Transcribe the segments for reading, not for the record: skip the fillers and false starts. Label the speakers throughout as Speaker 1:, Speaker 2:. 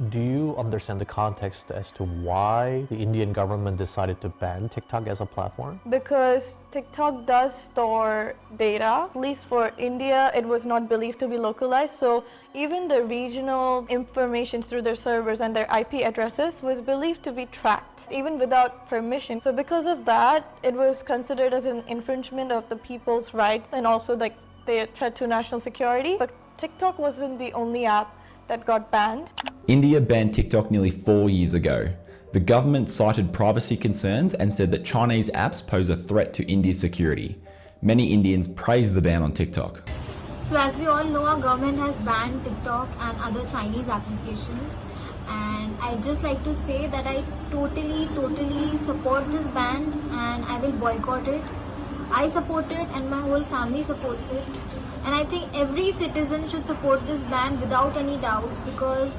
Speaker 1: Do you understand the context as to why the Indian government decided to ban TikTok as a platform?
Speaker 2: Because TikTok does store data. At least for India, it was not believed to be localized. So even the regional information through their servers and their IP addresses was believed to be tracked, even without permission. So because of that, it was considered as an infringement of the people's rights and also like the threat to national security. But TikTok wasn't the only app that got banned.
Speaker 3: India banned TikTok nearly 4 years ago. The government cited privacy concerns and said that Chinese apps pose a threat to India's security. Many Indians praised the ban on TikTok.
Speaker 4: So as we all know, our government has banned TikTok and other Chinese applications. And I'd just like to say that I totally support this ban and I will boycott it. I support it and my whole family supports it. And I think every citizen should support this ban without any doubts, because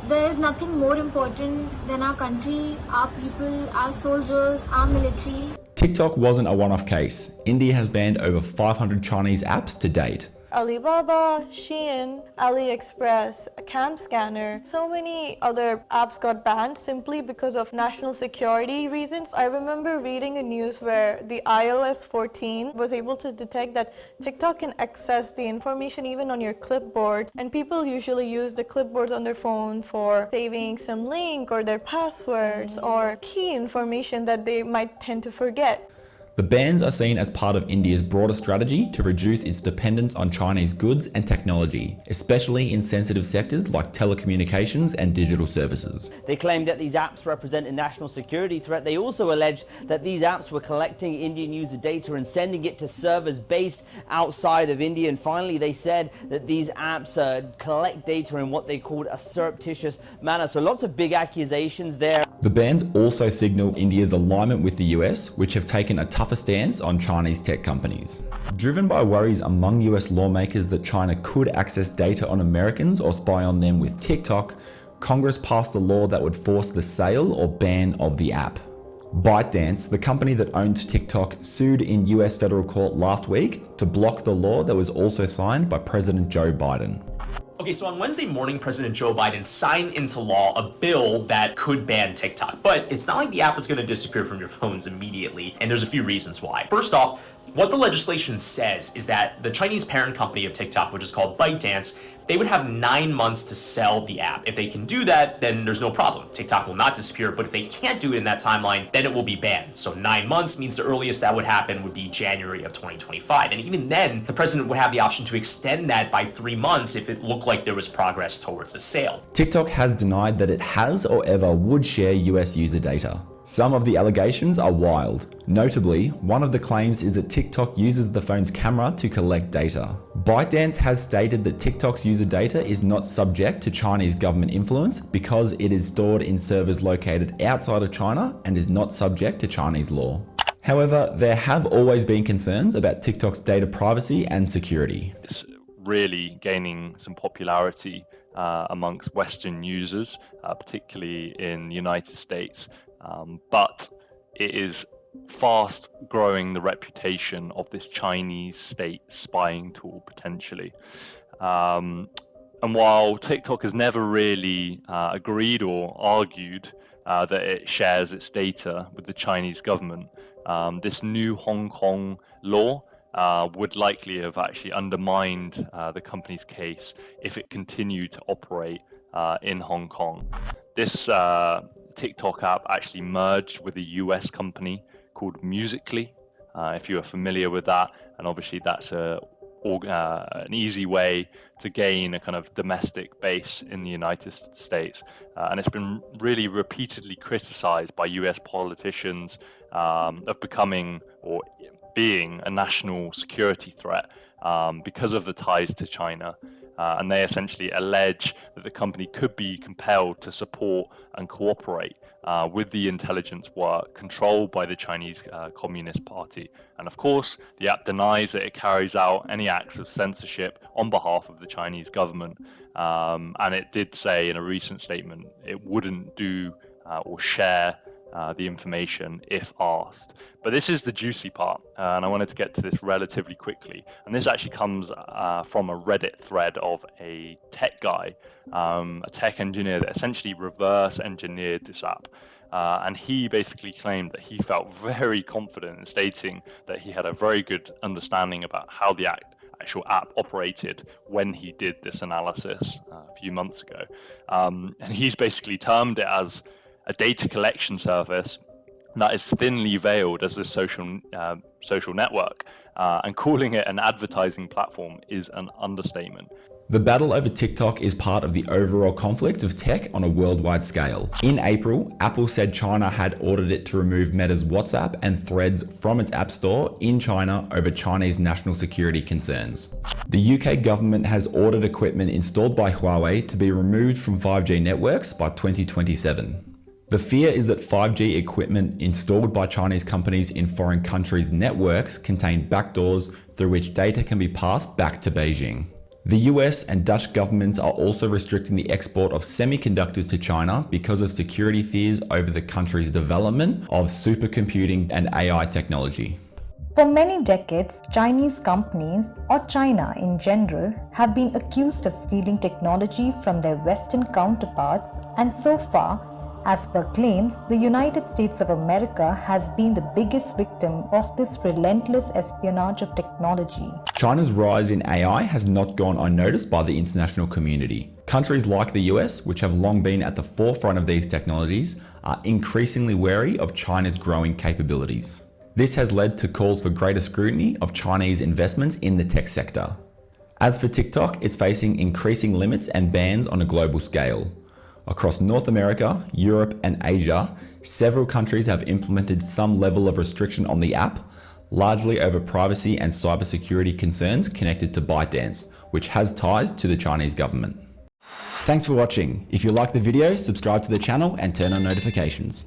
Speaker 4: there is nothing more important than our country, our people, our soldiers, our military.
Speaker 3: TikTok wasn't a one-off case. India has banned over 500 Chinese apps to date.
Speaker 2: Alibaba, Shein, AliExpress, Cam Scanner, so many other apps got banned simply because of national security reasons. I remember reading a news where the iOS 14 was able to detect that TikTok can access the information even on your clipboard, and people usually use the clipboards on their phone for saving some link or their passwords or key information that they might tend to forget.
Speaker 3: The bans are seen as part of India's broader strategy to reduce its dependence on Chinese goods and technology, especially in sensitive sectors like telecommunications and digital services.
Speaker 5: They claim that these apps represent a national security threat. They also allege that these apps were collecting Indian user data and sending it to servers based outside of India. And finally, they said that these apps collect data in what they called a surreptitious manner. So lots of big accusations there.
Speaker 3: The bans also signal India's alignment with the US, which have taken a tougher stance on Chinese tech companies. Driven by worries among US lawmakers that China could access data on Americans or spy on them with TikTok, Congress passed a law that would force the sale or ban of the app. ByteDance, the company that owns TikTok, sued in US federal court last week to block the law that was also signed by President Joe Biden.
Speaker 6: Okay, so on Wednesday morning, President Joe Biden signed into law a bill that could ban TikTok. But it's not like the app is going to disappear from your phones immediately, and there's a few reasons why. First off, what the legislation says is that the Chinese parent company of TikTok, which is called ByteDance, they would have 9 months to sell the app. If they can do that, then there's no problem. TikTok will not disappear, but if they can't do it in that timeline, then it will be banned. So 9 months means the earliest that would happen would be January of 2025. And even then, the president would have the option to extend that by 3 months if it looked like there was progress towards a sale.
Speaker 3: TikTok has denied that it has or ever would share US user data. Some of the allegations are wild. Notably, one of the claims is that TikTok uses the phone's camera to collect data. ByteDance has stated that TikTok's user data is not subject to Chinese government influence because it is stored in servers located outside of China and is not subject to Chinese law. However, there have always been concerns about TikTok's data privacy and security.
Speaker 7: It's really gaining some popularity amongst Western users, particularly in the United States. But it is fast growing the reputation of this Chinese state spying tool potentially. And while TikTok has never really agreed or argued that it shares its data with the Chinese government, this new Hong Kong law would likely have actually undermined the company's case if it continued to operate in Hong Kong. This TikTok app actually merged with a US company called Musical.ly, if you are familiar with that, and obviously that's an easy way to gain a kind of domestic base in the United States. And it's been really repeatedly criticized by US politicians of becoming or being a national security threat because of the ties to China. And they essentially allege that the company could be compelled to support and cooperate with the intelligence work controlled by the Chinese Communist Party. And of course, the app denies that it carries out any acts of censorship on behalf of the Chinese government. And it did say in a recent statement it wouldn't do or share the information if asked. But this is the juicy part, and I wanted to get to this relatively quickly. And this actually comes from a Reddit thread of a tech guy, a tech engineer that essentially reverse engineered this app. And he basically claimed that he felt very confident in stating that he had a very good understanding about how the actual app operated when he did this analysis a few months ago. And he's basically termed it as a data collection service that is thinly veiled as a social network, and calling it an advertising platform is an understatement.
Speaker 3: The battle over TikTok is part of the overall conflict of tech on a worldwide scale. In April, Apple said China had ordered it to remove Meta's WhatsApp and Threads from its app store in China over Chinese national security concerns. The UK government has ordered equipment installed by Huawei to be removed from 5G networks by 2027. The fear is that 5G equipment installed by Chinese companies in foreign countries' networks contain backdoors through which data can be passed back to Beijing. The US and Dutch governments are also restricting the export of semiconductors to China because of security fears over the country's development of supercomputing and AI technology.
Speaker 8: For many decades, Chinese companies, or China in general, have been accused of stealing technology from their Western counterparts, and so far, as per claims, the United States of America has been the biggest victim of this relentless espionage of technology.
Speaker 3: China's rise in AI has not gone unnoticed by the international community. Countries like the US, which have long been at the forefront of these technologies, are increasingly wary of China's growing capabilities. This has led to calls for greater scrutiny of Chinese investments in the tech sector. As for TikTok, it's facing increasing limits and bans on a global scale. Across North America, Europe, and Asia, several countries have implemented some level of restriction on the app, largely over privacy and cybersecurity concerns connected to ByteDance, which has ties to the Chinese government. Thanks for watching. If you liked the video, subscribe to the channel and turn on notifications.